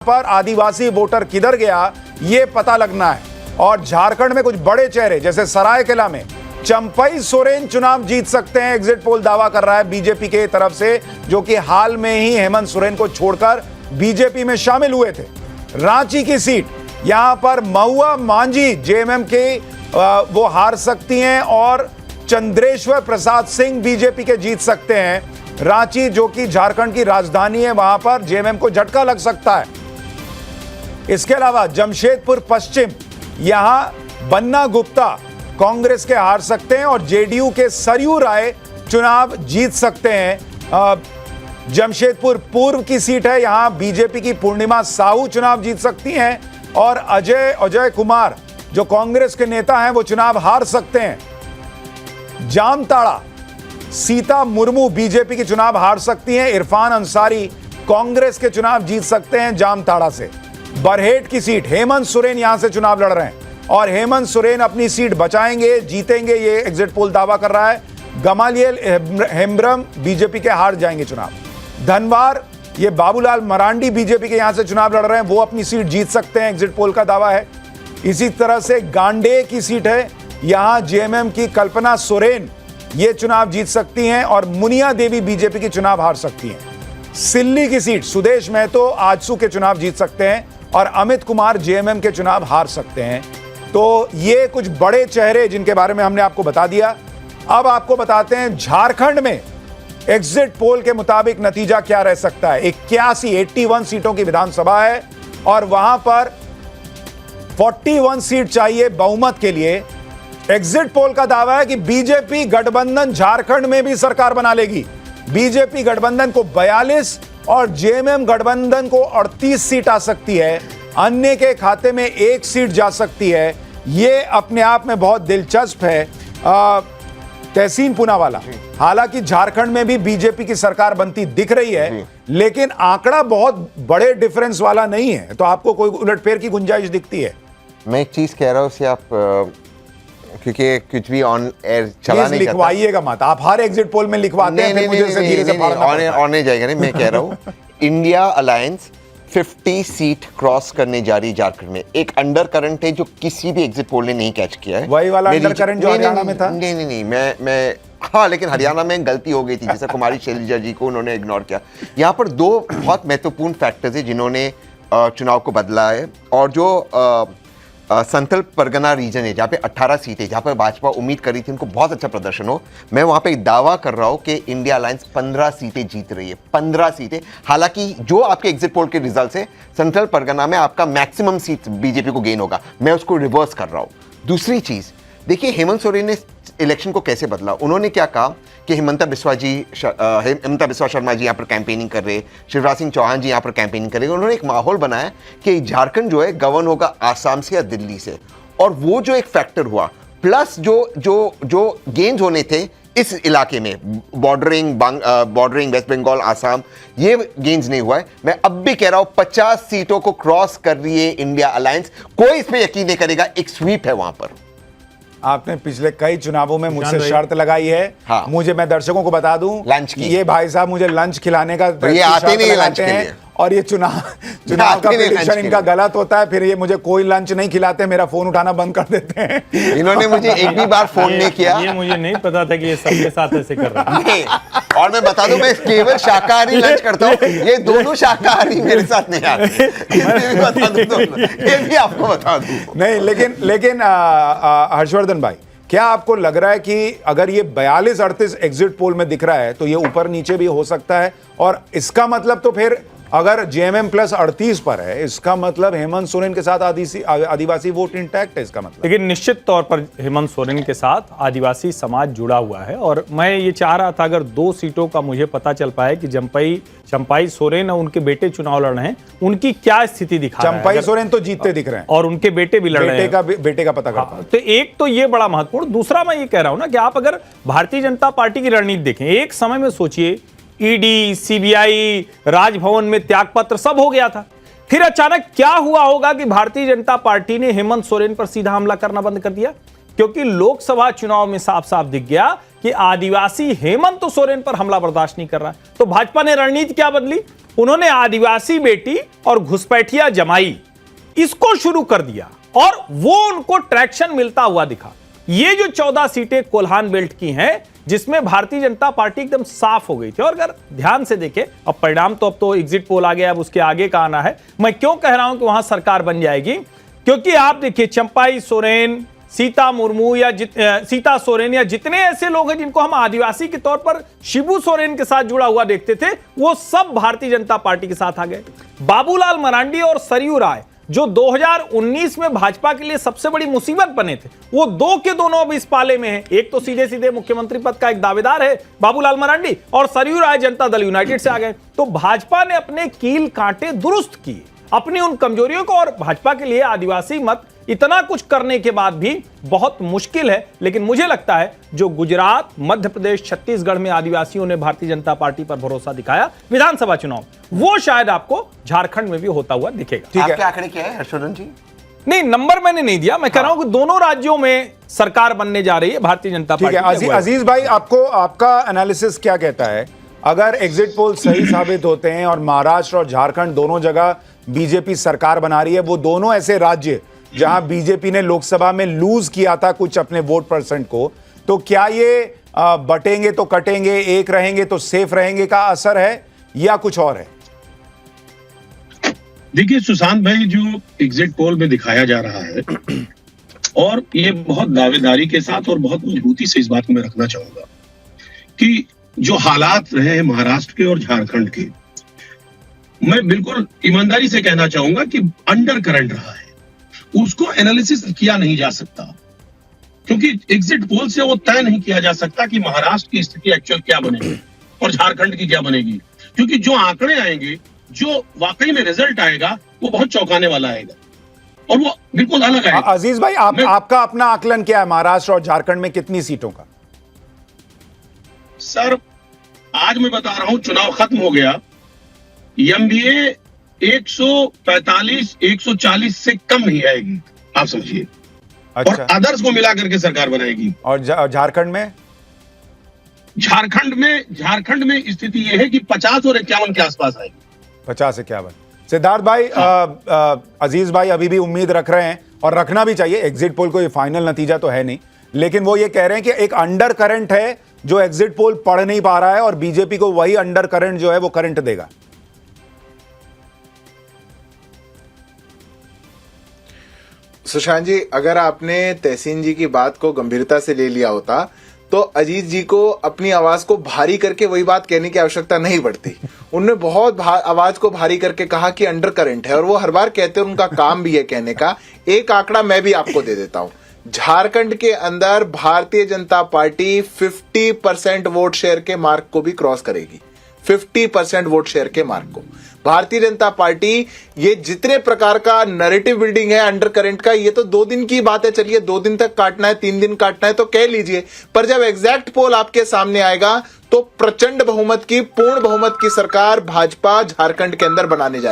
पर आदिवासी वोटर किधर गया ये पता लगना है। और झारखंड में कुछ बड़े चेहरे जैसे सरायकेला में चंपई सोरेन चुनाव जीत सकते हैं, एग्जिट पोल दावा कर रहा है बीजेपी के तरफ से, जो कि हाल में ही हेमंत सोरेन को छोड़कर बीजेपी में शामिल हुए थे। रांची की सीट यहां पर महुआ मांझी जेएमएम के वो हार सकती हैं और चंद्रेश्वर प्रसाद सिंह बीजेपी के जीत सकते हैं। रांची जो कि झारखंड की राजधानी है, वहां पर जेएमएम को झटका लग सकता है। इसके अलावा जमशेदपुर पश्चिम यहां बन्ना गुप्ता कांग्रेस के हार सकते हैं और जेडीयू के सरयू राय चुनाव जीत सकते हैं। जमशेदपुर पूर्व की सीट है, यहां बीजेपी की पूर्णिमा साहू चुनाव जीत सकती हैं और अजय कुमार जो कांग्रेस के नेता हैं वो चुनाव हार सकते हैं। जामताड़ा सीता मुर्मू बीजेपी की चुनाव हार सकती हैं। इरफान अंसारी कांग्रेस के चुनाव जीत सकते हैं जामताड़ा से। बरहेट की सीट हेमंत सोरेन यहां से चुनाव लड़ रहे हैं और हेमंत सोरेन अपनी सीट बचाएंगे, जीतेंगे, ये एग्जिट पोल दावा कर रहा है। गमालियल हेम्ब्रम बीजेपी के हार जाएंगे चुनाव। धनवार ये बाबूलाल मरांडी बीजेपी के यहां से चुनाव लड़ रहे हैं, वो अपनी सीट जीत सकते हैं, एग्जिट पोल का दावा है। इसी तरह से गांडे की सीट है, यहां जेएमएम की कल्पना सोरेन ये चुनाव जीत सकती हैं और मुनिया देवी बीजेपी की चुनाव हार सकती हैं। सिल्ली की सीट सुदेश महतो आजसू के चुनाव जीत सकते हैं और अमित कुमार जेएमएम के चुनाव हार सकते हैं। तो ये कुछ बड़े चेहरे जिनके बारे में हमने आपको बता दिया। अब आपको बताते हैं झारखंड में एग्जिट पोल के मुताबिक नतीजा क्या रह सकता है। 81 सीटों की विधानसभा है और वहां पर 41 सीट चाहिए बहुमत के लिए। एग्जिट पोल का दावा है कि बीजेपी गठबंधन झारखंड में भी सरकार बना लेगी। बीजेपी गठबंधन को 42 और जेएमएम गठबंधन को 38 सीट आ सकती है। अन्य के खाते में 1 सीट जा सकती है। यह अपने आप में बहुत दिलचस्प है। तहसीन पूनावाला, हालांकि झारखंड में भी बीजेपी की सरकार बनती दिख रही है, लेकिन आंकड़ा बहुत बड़े डिफरेंस वाला नहीं है, तो आपको कोई उलटफेर की गुंजाइश दिखती है? मैं एक चीज कह रहा हूं उसे आप क्योंकि कुछ भी ऑन एयर चला नहीं लिखवाइएगा मत, आप हर एग्जिट पोल में लिखवाते हैं, ऑन नहीं जाएगा। नहीं, मैं कह रहा हूं इंडिया अलायंस 50 सीट क्रॉस करने जा रही झारखंड में। एक अंडर करंट है जो किसी भी एग्जिट पोल ने नहीं कैच किया है, वही वाला अंडर करंट जो हरियाणा में था। नहीं, मैं हाँ, लेकिन हरियाणा में गलती हो गई थी, जैसे कुमारी शैलजा जी को उन्होंने इग्नोर किया। यहाँ पर 2 बहुत महत्वपूर्ण फैक्टर्स है जिन्होंने चुनाव को बदला है। और जो संथल परगना रीजन है जहाँ पे 18 सीटें, जहाँ पर भाजपा उम्मीद करी थी उनको बहुत अच्छा प्रदर्शन हो, मैं वहाँ पे दावा कर रहा हूँ कि इंडिया अलायंस 15 सीटें जीत रही है। 15 सीटें। हालांकि जो आपके एग्जिट पोल के रिजल्ट है, संथल परगना में आपका मैक्सिमम सीट बीजेपी को गेन होगा, मैं उसको रिवर्स कर रहा हूँ। दूसरी चीज देखिए, हेमंत सोरेन ने इलेक्शन को कैसे बदला। उन्होंने क्या कहा कि हिमंता बिस्वा शर्मा जी यहाँ पर कैंपेनिंग कर रहे, शिवराज सिंह चौहान जी यहाँ पर कैंपेनिंग कर रहे। उन्होंने एक माहौल बनाया कि झारखंड जो है गवर्न होगा आसाम से या दिल्ली से, और वो जो एक फैक्टर हुआ, प्लस जो गेन्स होने थे इस इलाके में बॉर्डरिंग वेस्ट बंगाल आसाम, ये गेन्स नहीं हुआ है। मैं अब भी कह रहा हूं 50 सीटों को क्रॉस कर रही है इंडिया अलायंस। कोई इस पे यकीन नहीं करेगा, एक स्वीप है वहां पर। आपने पिछले कई चुनावों में मुझसे शर्त लगाई है। हाँ। मुझे, मैं दर्शकों को बता दूं, लंच की। ये भाई साहब मुझे लंच खिलाने का तो ये आते नहीं लंच के लिए, और ये चुनाव का प्रेडिक्शन इनका गलत होता है, फिर ये मुझे कोई लंच नहीं खिलाते, मेरा फोन उठाना बंद कर देते हैं। इन्होंने मुझे एक भी बार फोन नहीं किया। ये मुझे नहीं पता था कि ये सबके साथ ऐसे कर रहा है। और मैं बता दूं, मैं केवल शाकाहारी लंच करता हूं, ये दोनों शाकाहारी मेरे साथ नहीं आते। ये भी आपको बता दूं। नहीं, लेकिन हर्षवर्धन भाई, क्या आपको लग रहा है कि अगर ये 42-38 एग्जिट पोल में दिख रहा है तो ये ऊपर नीचे भी हो सकता है? और इसका मतलब तो फिर अगर जेएमएम प्लस 38 पर है, इसका मतलब हेमंत सोरेन के साथ आदिवासी वोट इंटैक्ट है इसका मतलब। लेकिन निश्चित तौर पर हेमंत सोरेन के साथ आदिवासी समाज जुड़ा हुआ है। और मैं ये चाह रहा था, अगर 2 सीटों का मुझे पता चल पाए कि चंपई सोरेन और उनके बेटे चुनाव लड़ रहे हैं, उनकी क्या स्थिति दिखा रहा है। चंपई सोरेन तो जीतते दिख रहे हैं और उनके बेटे भी लड़ रहे हैं। बेटे का पता करता। तो एक तो ये बड़ा महत्वपूर्ण। दूसरा मैं ये कह रहा हूं ना कि आप अगर भारतीय जनता पार्टी की रणनीति देखें, एक समय में सोचिए ईडी, सीबीआई, राजभवन में त्यागपत्र सब हो गया था, फिर अचानक क्या हुआ होगा कि भारतीय जनता पार्टी ने हेमंत सोरेन पर सीधा हमला करना बंद कर दिया, क्योंकि लोकसभा चुनाव में साफ साफ दिख गया कि आदिवासी हेमंत सोरेन पर हमला बर्दाश्त नहीं कर रहा है। तो भाजपा ने रणनीति क्या बदली? उन्होंने आदिवासी बेटी और घुसपैठिया जमाई इसको शुरू कर दिया और वो उनको ट्रैक्शन मिलता हुआ दिखा। ये जो 14 सीटें कोल्हान बेल्ट की हैं, जिसमें भारतीय जनता पार्टी एकदम साफ हो गई थी। और अगर ध्यान से देखें, अब परिणाम तो अब तो एग्जिट पोल आ गया, अब उसके आगे का आना है। मैं क्यों कह रहा हूं कि वहां सरकार बन जाएगी, क्योंकि आप देखिए चंपाई सोरेन, सीता मुर्मू या सीता सोरेन या जितने ऐसे लोग हैं जिनको हम आदिवासी के तौर पर शिबू सोरेन के साथ जुड़ा हुआ देखते थे, वो सब भारतीय जनता पार्टी के साथ आ गए। बाबूलाल मरांडी और सरयू राय जो 2019 में भाजपा के लिए सबसे बड़ी मुसीबत बने थे, वो दो के दोनों अब इस पाले में हैं। एक तो सीधे सीधे मुख्यमंत्री पद का एक दावेदार है बाबूलाल मरांडी, और सरयू राय जनता दल यूनाइटेड से आ गए। तो भाजपा ने अपने कील कांटे दुरुस्त किए, अपनी उन कमजोरियों को। और भाजपा के लिए आदिवासी मत इतना कुछ करने के बाद भी बहुत मुश्किल है। लेकिन मुझे लगता है जो गुजरात, मध्य प्रदेश, छत्तीसगढ़ में आदिवासियों ने भारतीय जनता पार्टी पर भरोसा दिखाया विधानसभा चुनाव, वो शायद आपको झारखंड में भी होता हुआ दिखेगा। आपके आंकड़े क्या है हर्षवर्धन जी? नहीं, नंबर मैंने नहीं दिया, मैं कह रहा हूं कि दोनों राज्यों में सरकार बनने जा रही है भारतीय जनता पार्टी। ठीक है अजीज भाई, आपको आपका एनालिसिस क्या कहता है? अगर एग्जिट पोल सही साबित होते हैं और महाराष्ट्र और झारखंड दोनों जगह बीजेपी सरकार बना रही है, वो दोनों ऐसे राज्य जहां बीजेपी ने लोकसभा में लूज किया था कुछ अपने वोट परसेंट को, तो क्या ये बटेंगे तो कटेंगे, एक रहेंगे तो सेफ रहेंगे का असर है या कुछ और है? देखिए सुशांत भाई, जो एग्जिट पोल में दिखाया जा रहा है और ये बहुत दावेदारी के साथ और बहुत मजबूती से इस बात को मैं रखना चाहूंगा कि जो हालात रहे हैं महाराष्ट्र के और झारखंड के, मैं बिल्कुल ईमानदारी से कहना चाहूंगा कि अंडर करंट रहा है, उसको एनालिसिस किया नहीं जा सकता, क्योंकि एग्जिट पोल से वो तय नहीं किया जा सकता कि महाराष्ट्र की स्थिति एक्चुअल क्या बनेगी और झारखंड की क्या बनेगी। क्योंकि जो आंकड़े आएंगे, जो वाकई में रिजल्ट आएगा, वो बहुत चौंकाने वाला आएगा और वो बिल्कुल अलग आएगा। अजीज भाई, आपका अपना आकलन क्या है महाराष्ट्र और झारखंड में कितनी सीटों का? सर, आज मैं बता रहा हूं, चुनाव खत्म हो गया, एमबीए 145 140 से कम नहीं आएगी, आप समझिए। अच्छा। और अदर्स को मिला करके सरकार बनाएगी। और झारखंड में? झारखंड में स्थिति यह है कि 50 और 51 के आसपास आएगी। 50-51। सिद्धार्थ भाई, अजीज भाई अभी भी उम्मीद रख रहे हैं और रखना भी चाहिए, एग्जिट पोल को ये फाइनल नतीजा तो है नहीं, लेकिन वो ये कह रहे हैं कि एक अंडर करंट है जो एग्जिट पोल पढ़ नहीं पा रहा है और बीजेपी को वही अंडर करंट जो है वो करंट देगा। सुशांत जी, अगर आपने तहसीन जी की बात को गंभीरता से ले लिया होता तो अजीत जी को अपनी आवाज को भारी करके वही बात कहने की आवश्यकता नहीं पड़ती। उन्होंने बहुत आवाज को भारी करके कहा कि अंडर करंट है, और वो हर बार कहते हैं, उनका काम भी है कहने का। एक आंकड़ा मैं भी आपको दे देता हूं। झारखंड के अंदर Bharatiya Janata party 50% vote share के मार्क को भी क्रॉस करेगी। 50% वोट शेयर के मार्क को भारतीय जनता पार्टी, ये जितने प्रकार का नैरेटिव बिल्डिंग है अंडर करंट का, ये तो 2 दिन की बात है। चलिए 2 दिन तक काटना है, 3 दिन काटना है तो कह लीजिए, पर जब एग्जैक्ट पोल आपके सामने आएगा तो प्रचंड बहुमत की, पूर्ण बहुमत की सरकार भाजपा झारखंड के अंदर बनाने जा रही है।